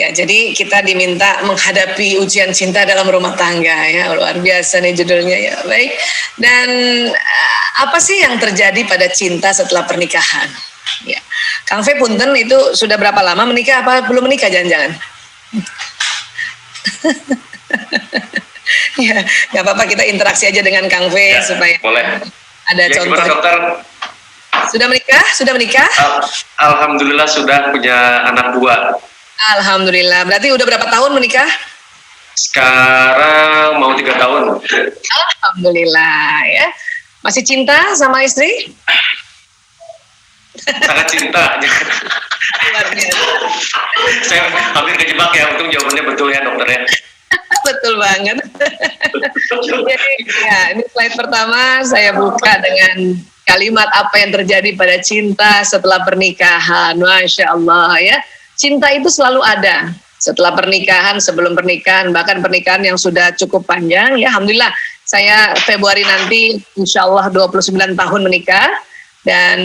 Ya, jadi kita diminta menghadapi ujian cinta dalam rumah tangga ya, luar biasa nih judulnya ya. Baik. Dan apa sih yang terjadi pada cinta setelah pernikahan? Ya. Kang Fe punten itu sudah berapa lama menikah apa belum menikah jangan-jangan? Ya, nggak apa-apa kita interaksi aja dengan Kang Fe ya, supaya boleh. Ada ya, contoh. Dokter? Sudah menikah? Sudah menikah? Alhamdulillah sudah punya anak 2. Alhamdulillah. Berarti udah berapa tahun menikah? Sekarang mau 3 tahun. Alhamdulillah ya. Masih cinta sama istri? Sangat cinta. Saya hampir kejebak ya, untung jawabannya betul ya dokter ya. Betul banget. Jadi ya, ini slide pertama saya buka dengan kalimat apa yang terjadi pada cinta setelah pernikahan. Masya Allah ya. Cinta itu selalu ada setelah pernikahan, sebelum pernikahan, bahkan pernikahan yang sudah cukup panjang. Ya, alhamdulillah saya Februari nanti insya Allah 29 tahun menikah dan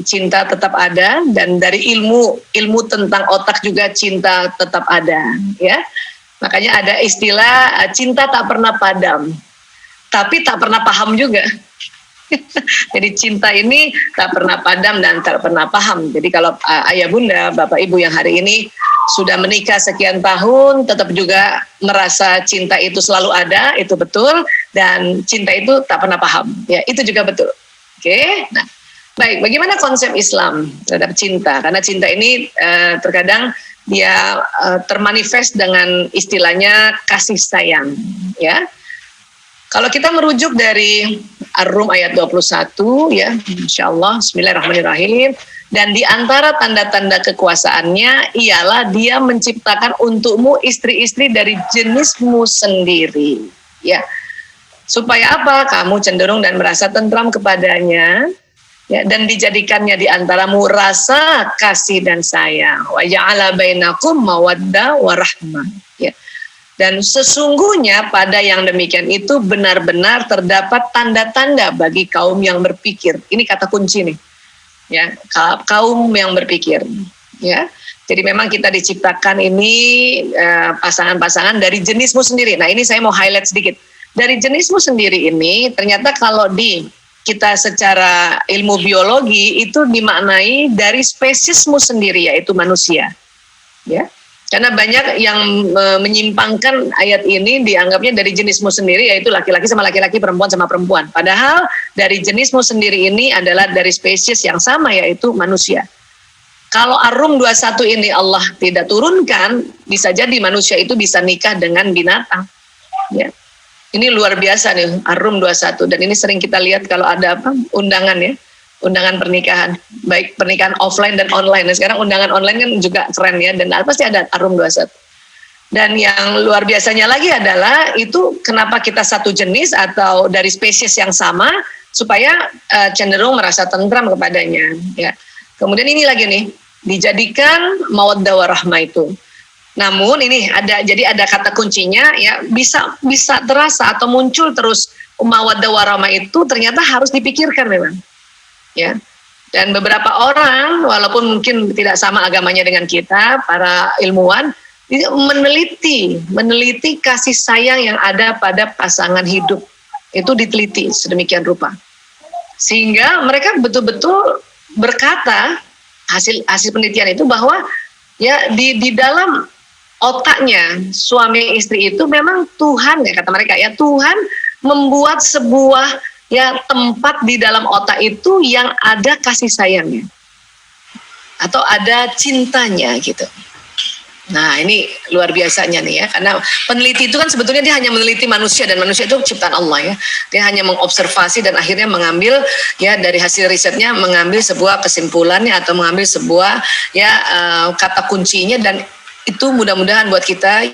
cinta tetap ada, dan dari ilmu tentang otak juga cinta tetap ada. Ya, makanya ada istilah cinta tak pernah padam, tapi tak pernah paham juga. Jadi cinta ini tak pernah padam dan tak pernah paham. Jadi kalau ayah bunda, bapak ibu yang hari ini sudah menikah sekian tahun, tetap juga merasa cinta itu selalu ada, itu betul. Dan cinta itu tak pernah paham, ya itu juga betul. Oke, nah baik, bagaimana konsep Islam terhadap cinta? Karena cinta ini terkadang dia termanifest dengan istilahnya kasih sayang, ya. Kalau kita merujuk dari Ar-Rum ayat 21 ya, insyaallah bismillahirrahmanirrahim, dan di antara tanda-tanda kekuasaannya ialah dia menciptakan untukmu istri-istri dari jenismu sendiri ya. Supaya apa? Kamu cenderung dan merasa tentram kepadanya ya, dan dijadikannya di antaramu rasa kasih dan sayang. Wa ja'ala bainakum mawaddah wa rahmah ya. Dan sesungguhnya pada yang demikian itu benar-benar terdapat tanda-tanda bagi kaum yang berpikir. Ini kata kunci nih, ya, kaum yang berpikir. Ya, jadi memang kita diciptakan ini pasangan-pasangan dari jenismu sendiri. Nah, ini saya mau highlight sedikit. Dari jenismu sendiri ini ternyata kalau kita secara ilmu biologi itu dimaknai dari spesiesmu sendiri, yaitu manusia. Ya. Karena banyak yang menyimpangkan ayat ini, dianggapnya dari jenismu sendiri, yaitu laki-laki sama laki-laki, perempuan sama perempuan. Padahal dari jenismu sendiri ini adalah dari spesies yang sama, yaitu manusia. Kalau Ar-Rum 21 ini Allah tidak turunkan, bisa jadi manusia itu bisa nikah dengan binatang. Ya. Ini luar biasa nih, Ar-Rum 21. Dan ini sering kita lihat kalau ada undangan ya. Undangan pernikahan, baik pernikahan offline dan online. Nah, sekarang undangan online kan juga keren ya, dan pasti ada Ar-Rum 21. Dan yang luar biasanya lagi adalah itu kenapa kita satu jenis atau dari spesies yang sama supaya cenderung merasa tentram kepadanya. Ya. Kemudian ini lagi nih, dijadikan mawaddah warahmah itu. Namun ini ada kata kuncinya ya, bisa terasa atau muncul terus mawaddah warahmah itu ternyata harus dipikirkan memang. Ya, dan beberapa orang walaupun mungkin tidak sama agamanya dengan kita, para ilmuwan meneliti kasih sayang yang ada pada pasangan hidup itu diteliti sedemikian rupa sehingga mereka betul-betul berkata hasil penelitian itu bahwa ya di dalam otaknya suami istri itu memang Tuhan ya, kata mereka ya, Tuhan membuat sebuah ya tempat di dalam otak itu yang ada kasih sayangnya atau ada cintanya gitu. Nah ini luar biasanya nih ya, karena peneliti itu kan sebetulnya dia hanya meneliti manusia, dan manusia itu ciptaan Allah ya. Dia hanya mengobservasi dan akhirnya mengambil ya dari hasil risetnya, mengambil sebuah kesimpulannya atau mengambil sebuah ya kata kuncinya, dan itu mudah-mudahan buat kita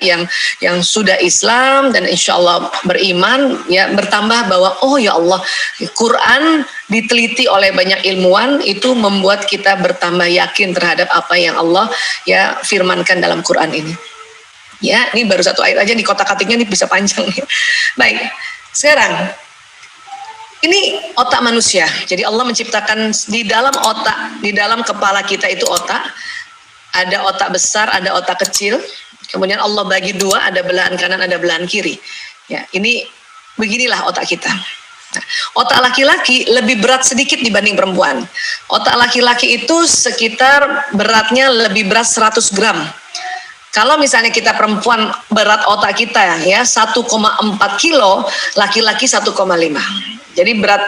yang sudah Islam dan insya Allah beriman ya bertambah bahwa oh ya Allah, Quran diteliti oleh banyak ilmuwan itu membuat kita bertambah yakin terhadap apa yang Allah ya firmankan dalam Quran ini. Ya, ini baru satu ayat aja, di kotak-katiknya ini bisa panjang ya. Baik, sekarang ini otak manusia. Jadi Allah menciptakan di dalam otak, di dalam kepala kita itu otak. Ada otak besar, ada otak kecil, Kemudian Allah bagi dua, ada belahan kanan, ada belahan kiri. Ya, ini beginilah otak kita. Nah, otak laki-laki lebih berat sedikit dibanding perempuan. Otak laki-laki itu sekitar beratnya lebih berat 100 gram. Kalau misalnya kita perempuan berat otak kita ya 1,4 kilo, laki-laki 1,5. Jadi berat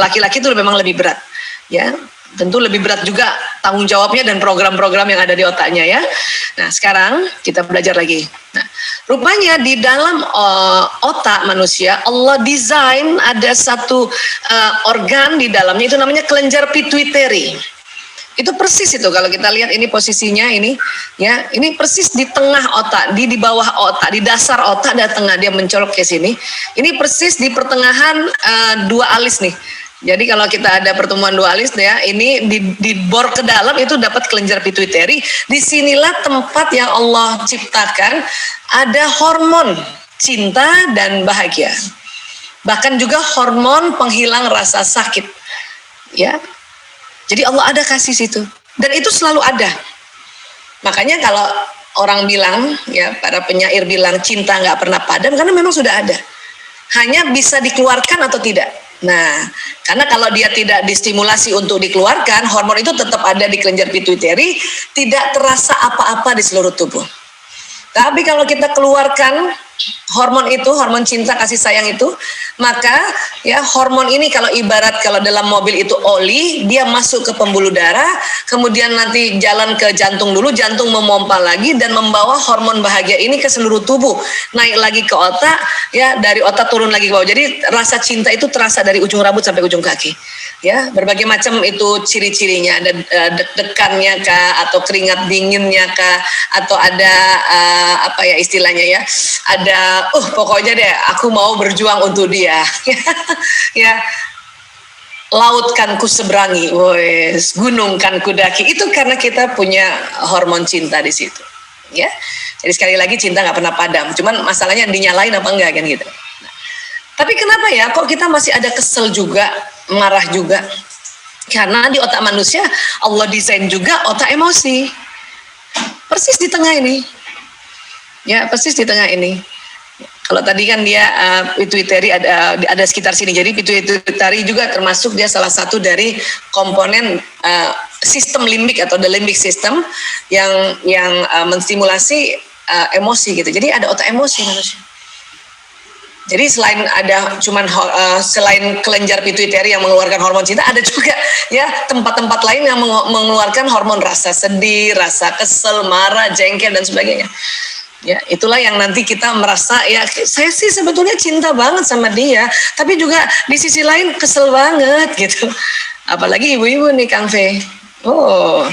laki-laki itu memang lebih berat. Ya, tentu lebih berat juga tanggung jawabnya dan program-program yang ada di otaknya ya. Nah, sekarang kita belajar lagi. Nah, rupanya di dalam otak manusia Allah desain ada satu organ di dalamnya, itu namanya kelenjar pituitary. Itu persis itu kalau kita lihat ini posisinya ini ya, ini persis di tengah otak, di bawah otak, di dasar otak dan tengah, dia mencolok ke sini. Ini persis di pertengahan dua alis nih. Jadi kalau kita ada pertemuan dua alis ya, ini di bor ke dalam itu dapat kelenjar pituitary. Disinilah tempat yang Allah ciptakan ada hormon cinta dan bahagia. Bahkan juga hormon penghilang rasa sakit. Ya. Jadi Allah ada kasih situ. Dan itu selalu ada. Makanya kalau orang bilang, ya para penyair bilang cinta nggak pernah padam, karena memang sudah ada. Hanya bisa dikeluarkan atau tidak. Nah, karena kalau dia tidak distimulasi untuk dikeluarkan, hormon itu tetap ada di kelenjar pituitary, tidak terasa apa-apa di seluruh tubuh. Tapi kalau kita keluarkan hormon itu, hormon cinta kasih sayang itu, maka ya hormon ini kalau ibarat kalau dalam mobil itu oli, dia masuk ke pembuluh darah, kemudian nanti jalan ke jantung dulu, jantung memompa lagi dan membawa hormon bahagia ini ke seluruh tubuh, naik lagi ke otak, ya dari otak turun lagi ke bawah. Jadi rasa cinta itu terasa dari ujung rambut sampai ujung kaki. Ya, berbagai macam itu ciri-cirinya, ada deg-degannya kah, atau keringat dinginnya kah, atau ada apa ya istilahnya ya, ada pokoknya deh aku mau berjuang untuk dia. Ya, laut kan ku seberangi, wes, gunung kan ku daki. Itu karena kita punya hormon cinta di situ. Ya, jadi sekali lagi cinta nggak pernah padam. Cuman masalahnya dinyalain apa enggak kan gitu. Nah, tapi kenapa ya kok kita masih ada kesel juga, marah juga? Karena di otak manusia Allah desain juga otak emosi. Persis di tengah ini. Ya, persis di tengah ini. Kalau tadi kan dia pituitary ada sekitar sini. Jadi pituitary juga termasuk dia salah satu dari komponen sistem limbik atau the limbic system yang menstimulasi emosi gitu. Jadi ada otak emosi manusia. Jadi selain ada selain kelenjar pituitary yang mengeluarkan hormon cinta, ada juga ya tempat-tempat lain yang mengeluarkan hormon rasa sedih, rasa kesel, marah, jengkel dan sebagainya. Ya, itulah yang nanti kita merasa ya saya sih sebetulnya cinta banget sama dia, tapi juga di sisi lain kesel banget gitu. Apalagi ibu-ibu nih Kang Fe. Oh,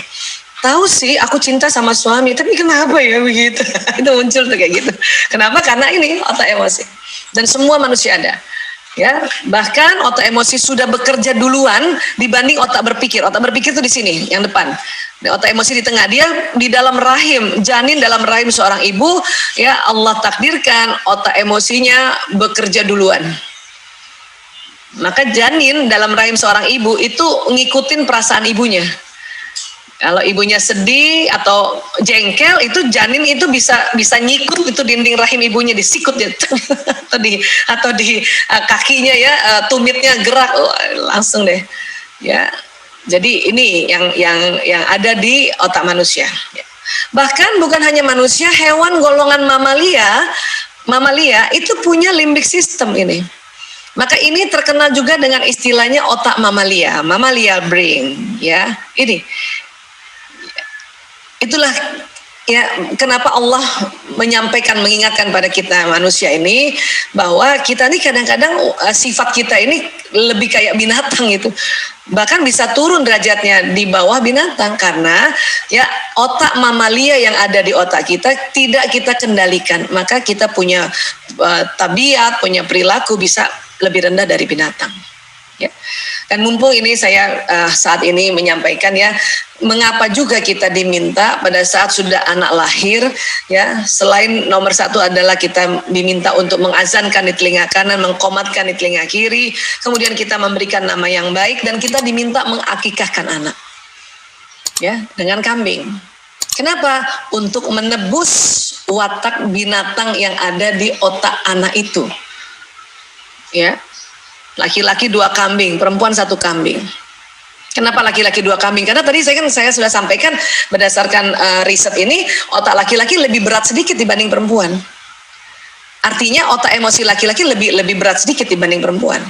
tahu sih aku cinta sama suami, tapi kenapa ya begitu? Itu muncul tuh kayak gitu. Kenapa? Karena ini otak emosi. Dan semua manusia ada. Ya, bahkan otak emosi sudah bekerja duluan dibanding otak berpikir. Otak berpikir itu di sini, yang depan. Otak emosi di tengah. Dia di dalam rahim, janin dalam rahim seorang ibu, ya Allah takdirkan otak emosinya bekerja duluan. Maka janin dalam rahim seorang ibu itu ngikutin perasaan ibunya. Kalau ibunya sedih atau jengkel, itu janin itu bisa nyikut itu dinding rahim ibunya, disikut ya, atau di kakinya ya, tumitnya gerak, langsung deh. Ya, jadi ini yang ada di otak manusia. Bahkan bukan hanya manusia, hewan golongan mamalia itu punya limbik system ini. Maka ini terkenal juga dengan istilahnya otak mamalia brain. Ya, ini. Itulah ya kenapa Allah mengingatkan pada kita manusia ini bahwa kita ini kadang-kadang sifat kita ini lebih kayak binatang gitu, bahkan bisa turun derajatnya di bawah binatang karena ya otak mamalia yang ada di otak kita tidak kita kendalikan, maka kita punya tabiat, punya perilaku bisa lebih rendah dari binatang. Ya. Dan mumpung ini saya saat ini menyampaikan ya, mengapa juga kita diminta pada saat sudah anak lahir ya, selain nomor satu adalah kita diminta untuk mengazankan di telinga kanan, mengqomatkan di telinga kiri, kemudian kita memberikan nama yang baik dan kita diminta mengakikahkan anak ya dengan kambing. Kenapa? Untuk menebus watak binatang yang ada di otak anak itu. Ya, laki-laki 2 kambing, perempuan 1 kambing. Kenapa laki-laki 2 kambing? Karena tadi saya sudah sampaikan berdasarkan riset ini, otak laki-laki lebih berat sedikit dibanding perempuan. Artinya otak emosi laki-laki lebih berat sedikit dibanding perempuan.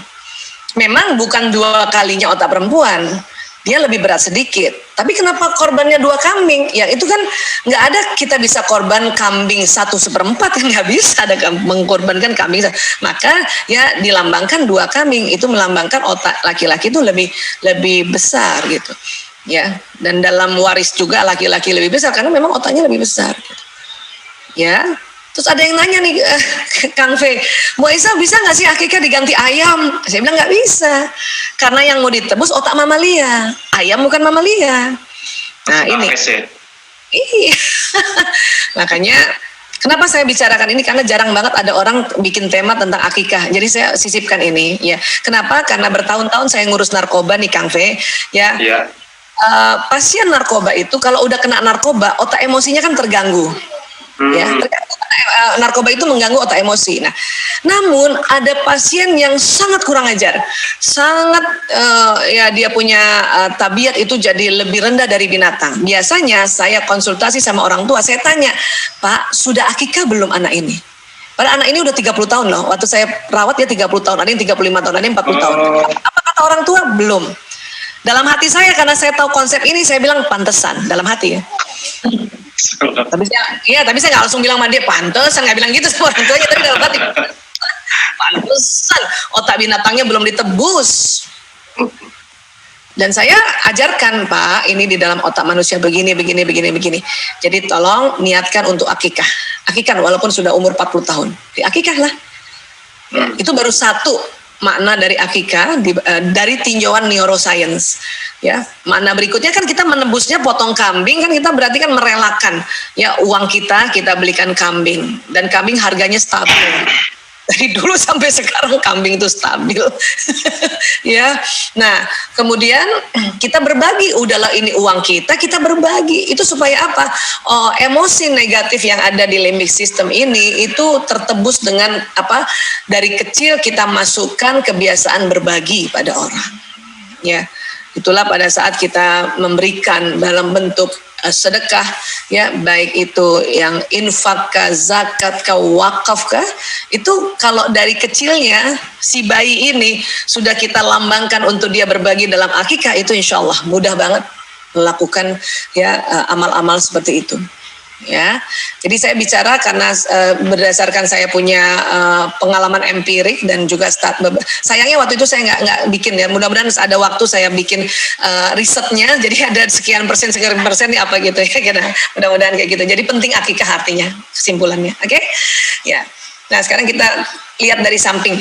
Memang bukan 2 kalinya otak perempuan, dia lebih berat sedikit. Tapi kenapa korbannya 2 kambing? Ya itu kan nggak ada kita bisa korban kambing 1/4, kan nggak bisa ada mengkorbankan kambing. Maka ya dilambangkan 2 kambing, itu melambangkan otak laki-laki itu lebih besar gitu. Ya, dan dalam waris juga laki-laki lebih besar karena memang otaknya lebih besar. Gitu. Ya. Terus ada yang nanya nih, Kang V, Bu Aisyah bisa nggak sih akikah diganti ayam? Saya bilang nggak bisa, karena yang mau ditebus otak mamalia, ayam bukan mamalia. Nah ini, iya, makanya kenapa saya bicarakan ini, karena jarang banget ada orang bikin tema tentang akikah. Jadi saya sisipkan ini, ya. Kenapa? Karena bertahun-tahun saya ngurus narkoba nih, Kang V, ya. Yeah. Pasien narkoba itu kalau udah kena narkoba, otak emosinya kan terganggu. Ya, narkoba itu mengganggu otak emosi. Nah, namun ada pasien yang sangat kurang ajar, sangat ya dia punya tabiat itu jadi lebih rendah dari binatang. Biasanya saya konsultasi sama orang tua, saya tanya, Pak, sudah akikah belum anak ini? Padahal anak ini udah 30 tahun loh. Waktu saya rawat dia 30 tahun, ada yang 35 tahun, ada yang 40 tahun. Apa kata orang tua? Belum. Dalam hati saya, karena saya tahu konsep ini, saya bilang pantesan dalam hati ya. Tapi saya nggak langsung bilang sama dia pantesan, nggak bilang gitu sama orang tuanya, tapi dalam hati pantesan otak binatangnya belum ditebus. Dan saya ajarkan, Pak, ini di dalam otak manusia begini. Jadi tolong niatkan untuk akikah walaupun sudah umur 40 tahun, akikah lah. Itu baru 1 makna dari akikah dari tinjauan neuroscience. Ya, makna berikutnya kan kita menebusnya potong kambing, kan kita berarti kan merelakan ya uang kita belikan kambing, dan kambing harganya stabil. Dari dulu sampai sekarang kambing itu stabil. Ya. Nah, kemudian kita berbagi, udahlah ini uang kita berbagi. Itu supaya apa? Oh, emosi negatif yang ada di limbic system ini itu tertebus dengan apa? Dari kecil kita masukkan kebiasaan berbagi pada orang. Ya. Itulah pada saat kita memberikan dalam bentuk sedekah, ya, baik itu yang infak kah, zakat kah, wakaf kah, itu kalau dari kecilnya si bayi ini sudah kita lambangkan untuk dia berbagi dalam akikah, itu insya Allah mudah banget melakukan ya amal-amal seperti itu. Ya, jadi saya bicara karena berdasarkan saya punya pengalaman empirik dan juga sayangnya waktu itu saya nggak bikin ya. Mudah-mudahan ada waktu saya bikin risetnya. Jadi ada sekian persen nih apa gitu ya. Mudah-mudahan kayak gitu. Jadi penting akikah artinya kesimpulannya. Oke? Ya. Nah sekarang kita lihat dari samping,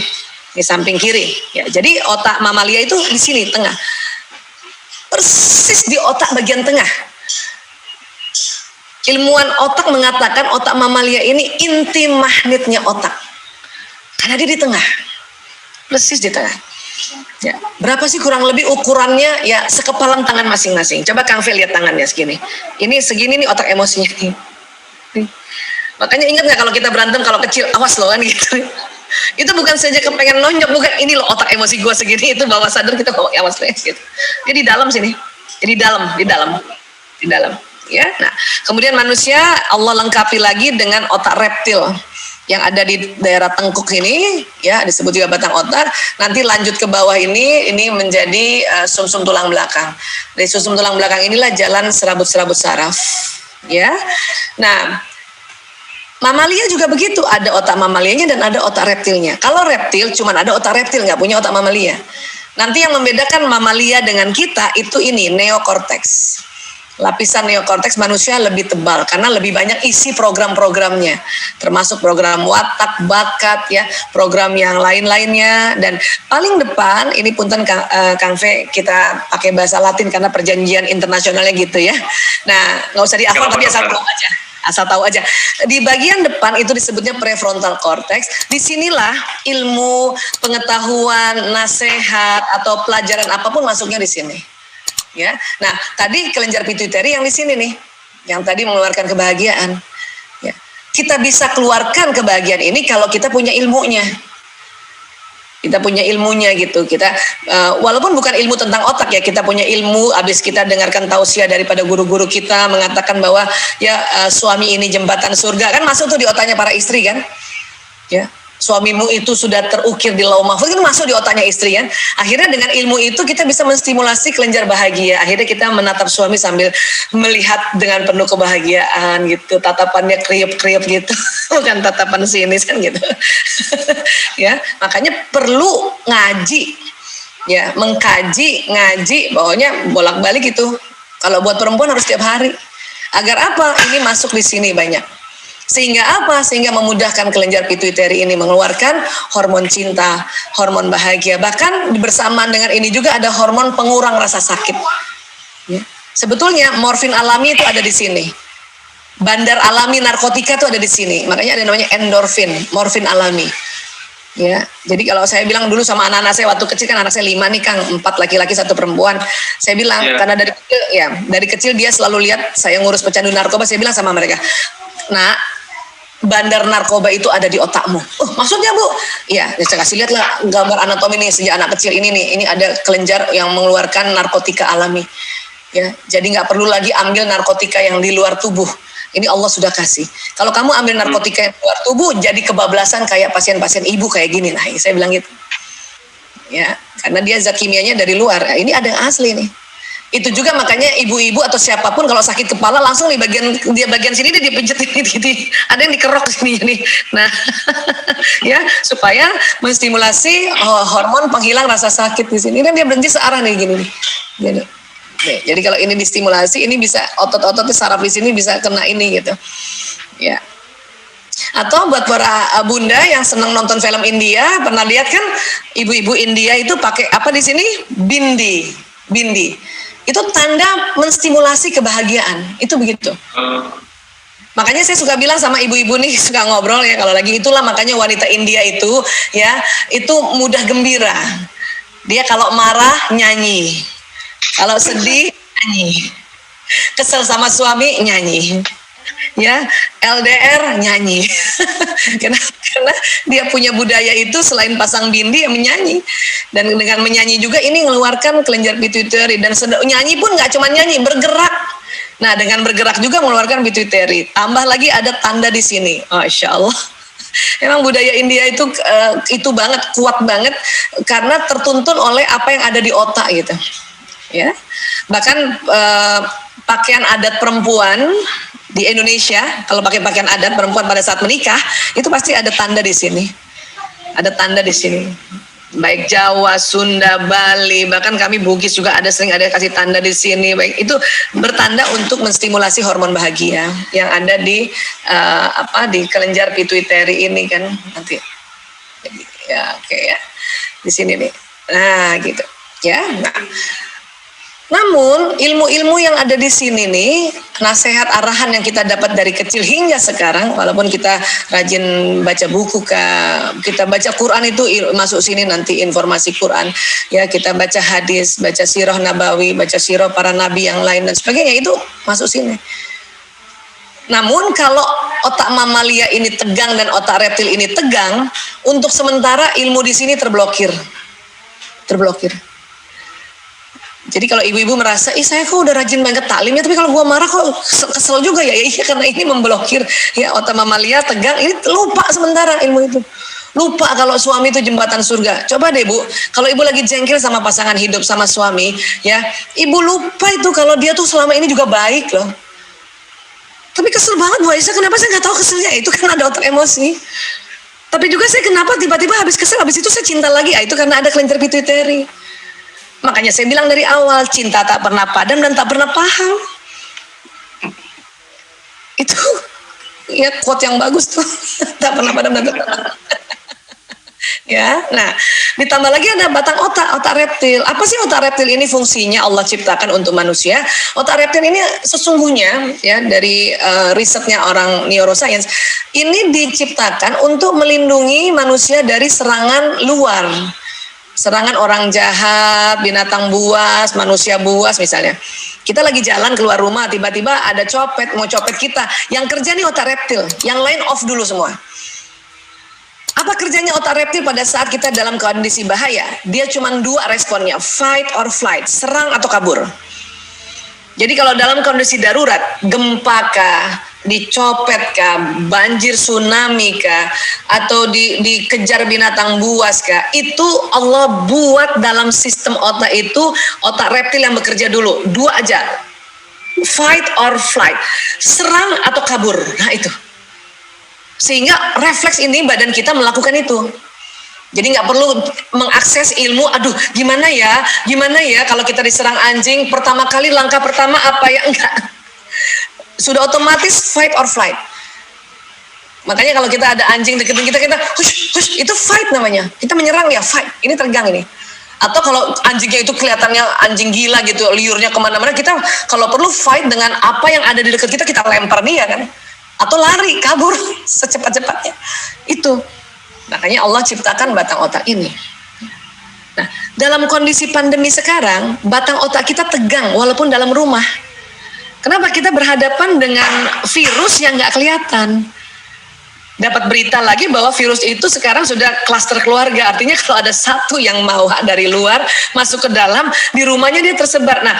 di samping kiri. Ya. Jadi otak mamalia itu di sini tengah, persis di otak bagian tengah. Ilmuwan otak mengatakan otak mamalia ini inti magnetnya otak, karena dia di tengah, persis di tengah. Ya, berapa sih kurang lebih ukurannya? Ya sekepalan tangan masing-masing. Coba Kang V lihat tangannya segini. Ini segini nih otak emosinya nih. Makanya ingat nggak kalau kita berantem kalau kecil, awas loh kan gitu. Itu bukan saja kepengen nonjok, bukan, ini loh otak emosi gue segini, itu bawah sadar kita bawa awas loh gitu. Dia di dalam sini, di dalam. Ya, nah kemudian manusia Allah lengkapi lagi dengan otak reptil yang ada di daerah tengkuk ini, ya disebut juga batang otak. Nanti lanjut ke bawah ini menjadi sumsum tulang belakang. Dari sumsum tulang belakang inilah jalan serabut-serabut saraf. Ya, nah mamalia juga begitu, ada otak mamalianya dan ada otak reptilnya. Kalau reptil cuman ada otak reptil, nggak punya otak mamalia. Nanti yang membedakan mamalia dengan kita itu ini neokorteks. Lapisan neokorteks manusia lebih tebal karena lebih banyak isi program-programnya, termasuk program watak, bakat, ya, program yang lain-lainnya. Dan paling depan ini punten Kang V, kita pakai bahasa Latin karena perjanjian internasionalnya gitu ya. Nah nggak usah dihafal tapi asal tahu aja. Di bagian depan itu disebutnya prefrontal cortex. Disinilah ilmu, pengetahuan, nasihat atau pelajaran apapun masuknya di sini. Ya, nah tadi kelenjar pituitari yang di sini nih, yang tadi mengeluarkan kebahagiaan. Ya, kita bisa keluarkan kebahagiaan ini kalau kita punya ilmunya. Kita punya ilmunya gitu. Kita walaupun bukan ilmu tentang otak ya, kita punya ilmu. Abis kita dengarkan tausiah daripada guru-guru kita mengatakan bahwa ya suami ini jembatan surga, kan masuk tuh di otaknya para istri kan. Ya, suamimu itu sudah terukir di lauh mahfuz, kan masuk di otaknya istri kan. Akhirnya dengan ilmu itu kita bisa menstimulasi kelenjar bahagia. Akhirnya kita menatap suami sambil melihat dengan penuh kebahagiaan gitu, tatapannya kriuk-kriuk gitu. Bukan tatapan sinis kan gitu. Ya, makanya perlu ngaji. Ya, mengkaji, ngaji, pokoknya bolak-balik itu. Kalau buat perempuan harus setiap hari. Agar apa? Ini masuk di sini banyak. Sehingga apa? Sehingga memudahkan kelenjar pituitari ini mengeluarkan hormon cinta, hormon bahagia. Bahkan bersamaan dengan ini juga ada hormon pengurang rasa sakit. Ya. Sebetulnya morfin alami itu ada di sini. Bandar alami narkotika itu ada di sini. Makanya ada namanya endorfin, morfin alami. Ya, jadi kalau saya bilang dulu sama anak-anak saya waktu kecil, kan anak saya 5 nih Kang, 4 laki-laki 1 perempuan. Saya bilang karena dari kecil dia selalu lihat saya ngurus pecandu narkoba, saya bilang sama mereka, "Nak, bandar narkoba itu ada di otakmu." "Oh, maksudnya Bu?" "Ya, saya kasih lihat lah gambar anatomi nih sejak anak kecil ini nih. Ini ada kelenjar yang mengeluarkan narkotika alami. Ya, jadi nggak perlu lagi ambil narkotika yang di luar tubuh. Ini Allah sudah kasih. Kalau kamu ambil narkotika yang di luar tubuh, jadi kebablasan kayak pasien-pasien ibu kayak gini." Nah, saya bilang gitu. Ya, karena dia zat kimianya dari luar. Ya, ini ada yang asli nih. Itu juga makanya ibu-ibu atau siapapun kalau sakit kepala langsung di bagian sini dia dipijet ini, ada yang dikerok sini nih. Nah, ya supaya menstimulasi hormon penghilang rasa sakit di sini. Dan dia berhenti searah nih gini nih. Jadi kalau ini distimulasi, ini bisa otot-otot saraf di sini bisa kena ini gitu. Ya. Atau buat para bunda yang senang nonton film India, pernah lihat kan ibu-ibu India itu pakai apa di sini? Bindi. Itu tanda menstimulasi kebahagiaan. Itu begitu. Makanya saya suka bilang sama ibu-ibu nih, suka ngobrol ya kalau lagi, itulah makanya wanita India itu ya, itu mudah gembira. Dia kalau marah nyanyi. Kalau sedih nyanyi. Kesel sama suami nyanyi. Ya, LDR nyanyi. karena dia punya budaya itu selain pasang bindi yang menyanyi, dan dengan menyanyi juga ini mengeluarkan kelenjar pituitari. Dan nyanyi pun nggak cuma nyanyi, bergerak. Nah, dengan bergerak juga mengeluarkan pituitari. Tambah lagi ada tanda di sini. Masya Allah. Emang budaya India itu banget, kuat banget, karena tertuntun oleh apa yang ada di otak gitu. Ya, bahkan pakaian adat perempuan di Indonesia, kalau pakai pakaian adat perempuan pada saat menikah, itu pasti ada tanda di sini. Ada tanda di sini. Baik Jawa, Sunda, Bali, bahkan kami Bugis juga sering ada kasih tanda di sini. Baik itu bertanda untuk menstimulasi hormon bahagia yang ada di di kelenjar pituitari ini kan nanti. Ya, oke ya. Di sini nih. Nah, gitu. Ya. Nah, namun ilmu-ilmu yang ada di sini nih, nasihat arahan yang kita dapat dari kecil hingga sekarang, walaupun kita rajin baca buku, kita baca Quran itu masuk sini nanti informasi Quran, ya kita baca hadis, baca sirah nabawi, baca sirah para nabi yang lain dan sebagainya, itu masuk sini. Namun kalau otak mamalia ini tegang dan otak reptil ini tegang, untuk sementara ilmu di sini terblokir. Jadi kalau ibu-ibu merasa, saya kok udah rajin banget taklim ya, tapi kalau gua marah kok kesel juga ya. Iya, karena ini memblokir ya otak mamalia tegang, ini lupa sementara ilmu itu. Lupa kalau suami itu jembatan surga. Coba deh Bu, kalau ibu lagi jengkel sama pasangan hidup, sama suami, ya, ibu lupa itu kalau dia tuh selama ini juga baik loh. Tapi kesel banget Bu Aisyah, kenapa saya nggak tahu keselnya? Itu kan ada otak emosi. Tapi juga saya kenapa tiba-tiba habis kesel, habis itu saya cinta lagi? Itu karena ada kelenjar pituitari. Makanya saya bilang dari awal, cinta tak pernah padam dan tak pernah paham. Itu ya quote yang bagus tuh. Tak pernah padam dan tak pernah paham. Ya, nah ditambah lagi ada batang otak reptil. Apa sih otak reptil ini fungsinya Allah ciptakan untuk manusia? Otak reptil ini sesungguhnya ya dari risetnya orang neuroscience, ini diciptakan untuk melindungi manusia dari serangan luar. Serangan orang jahat, binatang buas, manusia buas misalnya. Kita lagi jalan keluar rumah, tiba-tiba ada copet, mau copet kita. Yang kerja nih otak reptil, yang lain off dulu semua. Apa kerjanya otak reptil pada saat kita dalam kondisi bahaya? Dia cuma 2 responnya, fight or flight, serang atau kabur. Jadi kalau dalam kondisi darurat, gempa kah, dicopet kah, banjir tsunami kah, atau dikejar binatang buas kah, itu Allah buat dalam sistem otak itu, otak reptil yang bekerja dulu, 2 aja, fight or flight, serang atau kabur. Nah itu, sehingga refleks ini badan kita melakukan itu. Jadi nggak perlu mengakses ilmu, aduh gimana ya kalau kita diserang anjing, pertama kali langkah pertama apa ya, enggak. Sudah otomatis fight or flight. Makanya kalau kita ada anjing deketin kita hush, itu fight namanya. Kita menyerang ya, fight. Ini tegang ini. Atau kalau anjingnya itu kelihatannya anjing gila gitu, liurnya kemana-mana, kita kalau perlu fight dengan apa yang ada di dekat kita, kita lempar dia kan. Atau lari, kabur secepat-cepatnya. Itu. Makanya Allah ciptakan batang otak ini. Nah, dalam kondisi pandemi sekarang, batang otak kita tegang walaupun dalam rumah. Kenapa? Kita berhadapan dengan virus yang nggak kelihatan. Dapat berita lagi bahwa virus itu sekarang sudah klaster keluarga. Artinya kalau ada satu yang mau dari luar masuk ke dalam, di rumahnya dia tersebar. Nah,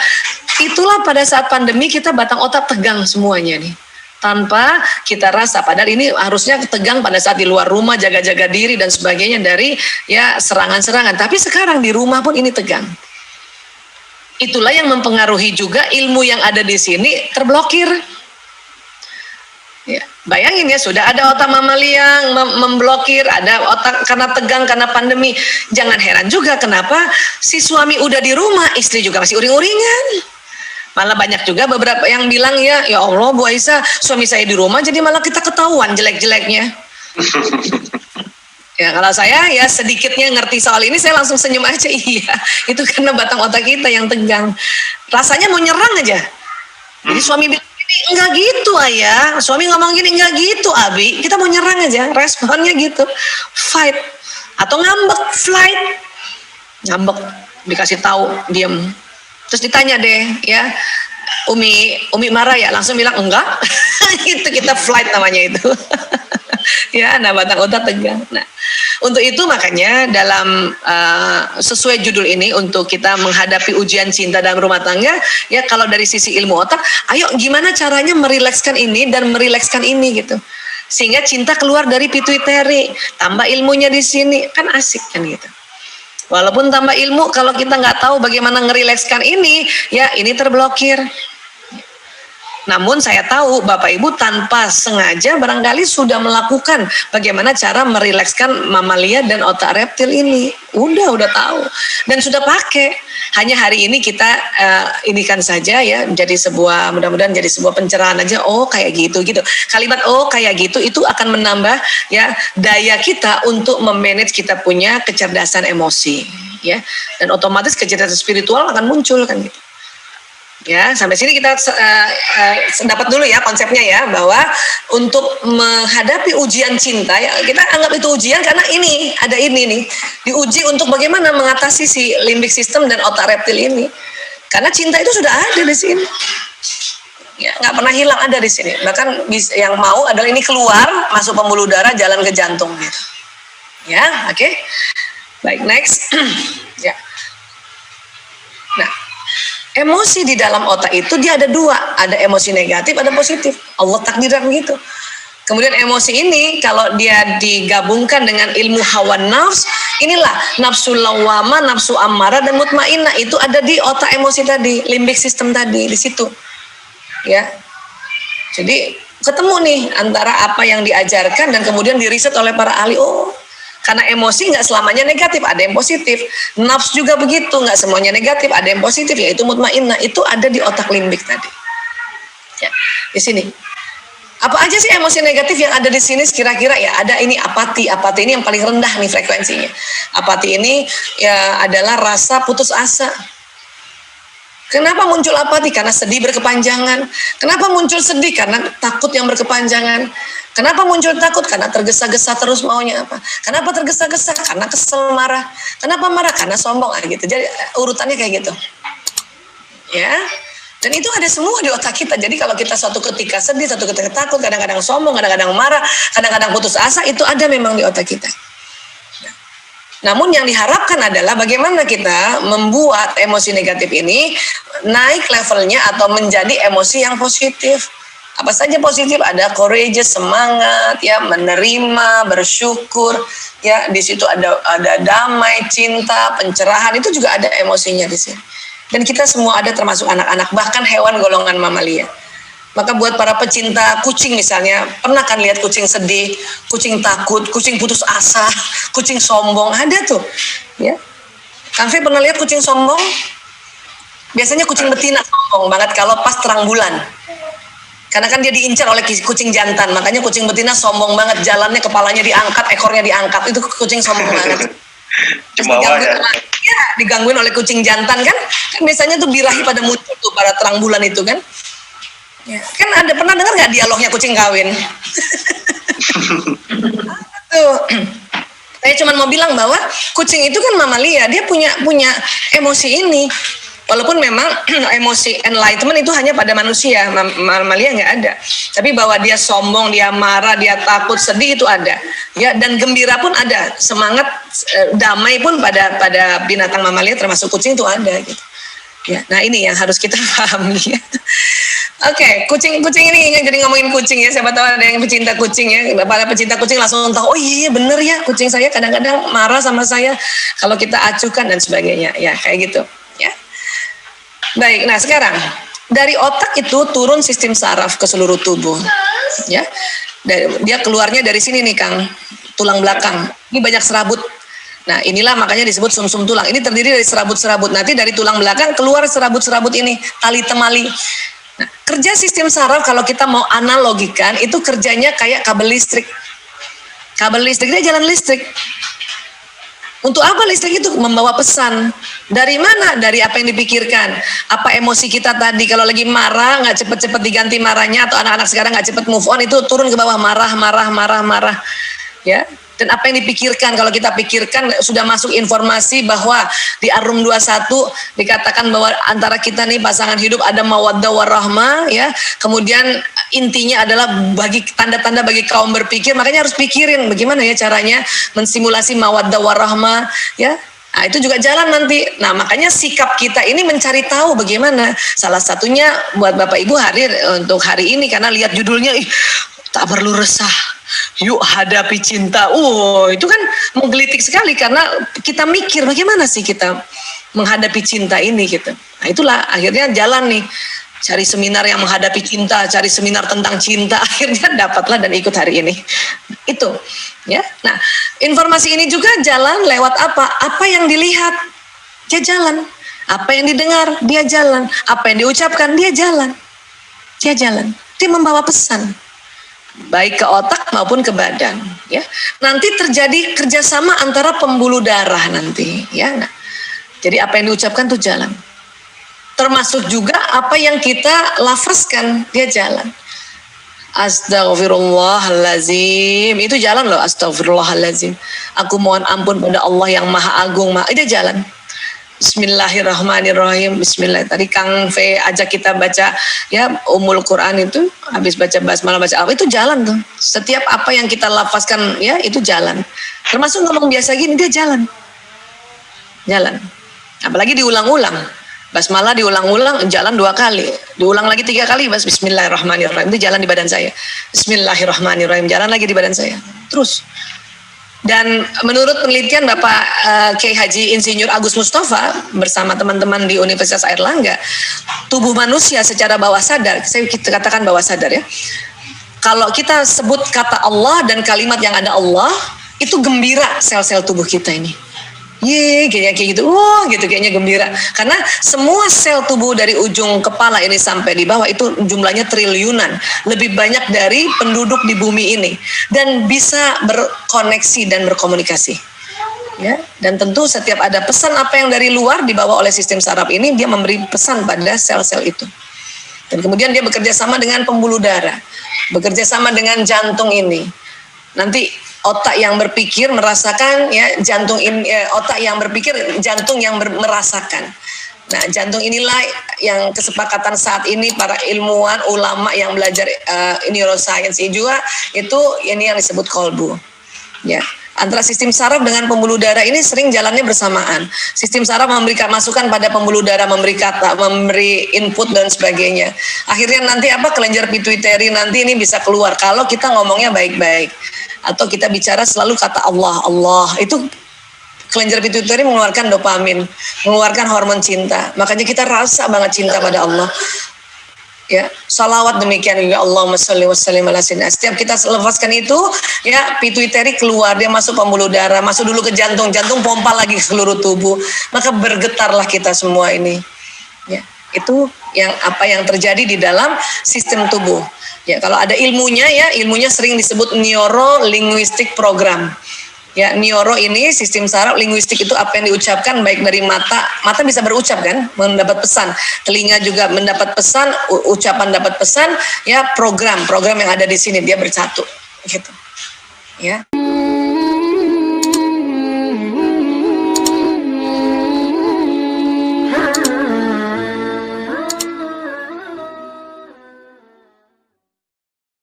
itulah pada saat pandemi kita batang otak tegang semuanya nih. Tanpa kita rasa, padahal ini harusnya tegang pada saat di luar rumah, jaga-jaga diri dan sebagainya dari ya serangan-serangan. Tapi sekarang di rumah pun ini tegang. Itulah yang mempengaruhi juga ilmu yang ada di sini terblokir. Ya, bayangin ya, sudah ada otak mamalia yang memblokir, ada otak karena tegang, karena pandemi. Jangan heran juga kenapa si suami udah di rumah, istri juga masih uring-uringan. Malah banyak juga beberapa yang bilang ya Allah Bu Aisyah, suami saya di rumah jadi malah kita ketahuan jelek-jeleknya. Ya kalau saya ya sedikitnya ngerti soal ini, saya langsung senyum aja. Iya, itu karena batang otak kita yang tegang. Rasanya mau nyerang aja. Jadi suami bilang gini, enggak gitu ayah. Suami ngomong gini, enggak gitu Abi. Kita mau nyerang aja, responnya gitu. Fight. Atau ngambek, flight. Ngambek, dikasih tahu, diam. Terus ditanya deh, ya, Umi marah ya, langsung bilang enggak. Itu kita flight namanya itu. Ya, nah batang otak tegang. Nah, untuk itu makanya dalam sesuai judul ini, untuk kita menghadapi ujian cinta dalam rumah tangga, ya kalau dari sisi ilmu otak, ayo gimana caranya merilekskan ini dan merilekskan ini gitu. Sehingga cinta keluar dari pituitari, tambah ilmunya di sini, kan asik kan gitu. Walaupun tambah ilmu, kalau kita nggak tahu bagaimana ngerilekskan ini, ya ini terblokir. Namun saya tahu Bapak Ibu tanpa sengaja barangkali sudah melakukan bagaimana cara merilekskan mamalia dan otak reptil ini. Udah tahu dan sudah pakai. Hanya hari ini kita ini kan saja ya, jadi sebuah, mudah-mudahan jadi sebuah pencerahan aja. Oh kayak gitu. Kalimat oh kayak gitu itu akan menambah ya daya kita untuk memanage kita punya kecerdasan emosi ya, dan otomatis kecerdasan spiritual akan muncul kan gitu. Ya, sampai sini kita dapat dulu ya konsepnya ya, bahwa untuk menghadapi ujian cinta ya, kita anggap itu ujian karena ini ada ini nih, diuji untuk bagaimana mengatasi si limbic system dan otak reptil ini. Karena cinta itu sudah ada di sini. Ya, nggak pernah hilang, ada di sini. Bahkan yang mau adalah ini keluar, masuk pembuluh darah, jalan ke jantung gitu. Ya, oke. Baik, next. Ya. Nah, emosi di dalam otak itu dia ada 2, ada emosi negatif, ada positif. Allah takdirkan begitu. Kemudian emosi ini kalau dia digabungkan dengan ilmu hawa nafs, inilah nafsu lawama, nafsu amarah dan mutmainnah, itu ada di otak emosi tadi, limbic system tadi di situ. Ya. Jadi ketemu nih antara apa yang diajarkan dan kemudian diriset oleh para ahli. Oh, karena emosi nggak selamanya negatif, ada yang positif. Nafs juga begitu, nggak semuanya negatif, ada yang positif, yaitu mutmainnah. Itu ada di otak limbik tadi. Ya, di sini. Apa aja sih emosi negatif yang ada di sini? Kira-kira ya ada ini apati. Apati ini yang paling rendah nih frekuensinya. Apati ini ya adalah rasa putus asa. Kenapa muncul apati? Karena sedih berkepanjangan. Kenapa muncul sedih? Karena takut yang berkepanjangan. Kenapa muncul takut? Karena tergesa-gesa terus maunya apa. Kenapa tergesa-gesa? Karena kesel, marah. Kenapa marah? Karena sombong gitu. Jadi urutannya kayak gitu. Ya. Dan itu ada semua di otak kita. Jadi kalau kita suatu ketika sedih, suatu ketika takut, kadang-kadang sombong, kadang-kadang marah, kadang-kadang putus asa, itu ada memang di otak kita. Namun yang diharapkan adalah bagaimana kita membuat emosi negatif ini naik levelnya atau menjadi emosi yang positif. Apa saja positif? Ada courageous, semangat, ya, menerima, bersyukur, ya, di situ ada damai, cinta, pencerahan, itu juga ada emosinya di sini. Dan kita semua ada, termasuk anak-anak, bahkan hewan golongan mamalia. Maka buat para pecinta kucing misalnya, pernah kan lihat kucing sedih, kucing takut, kucing putus asa, kucing sombong, ada tuh. Ya, Kang Fe pernah lihat kucing sombong? Biasanya kucing betina sombong banget kalau pas terang bulan. Karena kan dia diincar oleh kucing jantan, makanya kucing betina sombong banget, jalannya kepalanya diangkat, ekornya diangkat, itu kucing sombong banget. Ya, digangguin oleh kucing jantan kan biasanya tuh birahi pada muncul tuh pada terang bulan itu kan. Ya, kan ada pernah dengar nggak dialognya kucing kawin? Tuh. Saya cuma mau bilang bahwa kucing itu kan mamalia, dia punya emosi ini. Walaupun memang emosi enlightenment itu hanya pada manusia, mamalia nggak ada. Tapi bahwa dia sombong, dia marah, dia takut, sedih itu ada. Ya, dan gembira pun ada, semangat damai pun pada binatang mamalia termasuk kucing itu ada gitu. Ya, nah ini yang harus kita pahami. Ya. Oke, kucing ini yang jadi ngomongin kucing ya. Siapa tahu ada yang pecinta kucing ya. Para pecinta kucing langsung tahu, oh iya bener ya, kucing saya kadang-kadang marah sama saya kalau kita acuhkan dan sebagainya. Ya, kayak gitu. Ya. Baik, nah sekarang dari otak itu turun sistem saraf ke seluruh tubuh. Ya. Dia keluarnya dari sini nih Kang, tulang belakang. Ini banyak serabut. Nah inilah makanya disebut sumsum tulang. Ini terdiri dari serabut-serabut. Nanti dari tulang belakang keluar serabut-serabut ini, tali temali. Nah, kerja sistem saraf kalau kita mau analogikan itu kerjanya kayak kabel listrik. Kabel listrik dia jalan listrik. Untuk apa listrik itu? Membawa pesan. Dari mana? Dari apa yang dipikirkan. Apa emosi kita tadi. Kalau lagi marah, nggak cepet-cepet diganti marahnya. Atau anak-anak sekarang nggak cepet move on. Itu turun ke bawah. Marah. Ya. Dan apa yang dipikirkan. Kalau kita pikirkan, sudah masuk informasi bahwa di Ar-Rum 21 dikatakan bahwa antara kita nih pasangan hidup ada mawaddah warahmah. Ya. Kemudian intinya adalah bagi tanda-tanda bagi kaum berpikir. Makanya harus pikirin bagaimana ya caranya mensimulasi mawaddah warahmah. Ya. Nah, itu juga jalan nanti. Nah, makanya sikap kita ini mencari tahu bagaimana. Salah satunya buat Bapak Ibu hadir untuk hari ini karena lihat judulnya, tak perlu resah. Yuk hadapi cinta. Itu kan menggelitik sekali karena kita mikir bagaimana sih kita menghadapi cinta ini gitu. Nah, itulah akhirnya jalan nih. Cari seminar yang menghadapi cinta, cari seminar tentang cinta, akhirnya dapatlah dan ikut hari ini. Itu, ya. Nah, informasi ini juga jalan lewat apa? Apa yang dilihat, dia jalan. Apa yang didengar, dia jalan. Apa yang diucapkan, dia jalan. Dia jalan. Dia membawa pesan, baik ke otak maupun ke badan. Ya, nanti terjadi kerjasama antara pembuluh darah nanti. Ya, nah, jadi apa yang diucapkan tuh jalan. Termasuk juga apa yang kita lafazkan, dia jalan. Astagfirullahalazim, itu jalan loh, astagfirullahalazim. Aku mohon ampun pada Allah yang maha agung, dia jalan. Bismillahirrahmanirrahim. Bismillah. Tadi Kang Fe ajak kita baca ya Ummul Quran itu, habis baca basmalah, baca apa itu jalan tuh. Setiap apa yang kita lafazkan ya itu jalan. Termasuk ngomong biasa gini, dia jalan. Jalan. Apalagi diulang-ulang. Basmalah diulang-ulang, jalan 2 kali, diulang lagi 3 kali, Bismillahirrahmanirrahim, itu jalan di badan saya. Bismillahirrahmanirrahim, jalan lagi di badan saya. Terus. Dan menurut penelitian Bapak Kiai Haji Insinyur Agus Mustafa bersama teman-teman di Universitas Airlangga, tubuh manusia secara bawah sadar, saya katakan bawah sadar ya. Kalau kita sebut kata Allah dan kalimat yang ada Allah, itu gembira sel-sel tubuh kita ini. Kayak gitu, gitu kayaknya gembira. Karena semua sel tubuh dari ujung kepala ini sampai di bawah itu jumlahnya triliunan, lebih banyak dari penduduk di bumi ini, dan bisa berkoneksi dan berkomunikasi. Ya, dan tentu setiap ada pesan apa yang dari luar dibawa oleh sistem saraf ini, dia memberi pesan pada sel-sel itu. Dan kemudian dia bekerja sama dengan pembuluh darah, bekerja sama dengan jantung ini. Nanti otak yang berpikir merasakan ya jantung ini, otak yang berpikir jantung yang merasakan. Nah, jantung inilah yang kesepakatan saat ini para ilmuwan, ulama yang belajar neuroscience juga itu ini yang disebut kolbu. Ya, antara sistem saraf dengan pembuluh darah ini sering jalannya bersamaan. Sistem saraf memberikan masukan pada pembuluh darah, memberi kata, memberi input dan sebagainya. Akhirnya nanti kelenjar pituitari nanti ini bisa keluar kalau kita ngomongnya baik-baik atau kita bicara selalu kata Allah, Allah itu kelenjar pituitari mengeluarkan dopamin, mengeluarkan hormon cinta. Makanya kita rasa banget cinta pada Allah. Ya, salawat demikian juga Allahumma sholli wa sallim ala sayyidina. Setiap kita lepaskan itu, ya pituitari keluar, dia masuk pembuluh darah, masuk dulu ke jantung, jantung pompa lagi ke seluruh tubuh, maka bergetarlah kita semua ini. Ya, itu yang terjadi di dalam sistem tubuh. Ya, kalau ada ilmunya ilmunya sering disebut neuro linguistic program. Ya, neuro ini sistem saraf, linguistik itu apa yang diucapkan baik dari mata bisa berucap kan, mendapat pesan, telinga juga mendapat pesan, ucapan dapat pesan, ya program yang ada di sini dia bersatu gitu. Ya.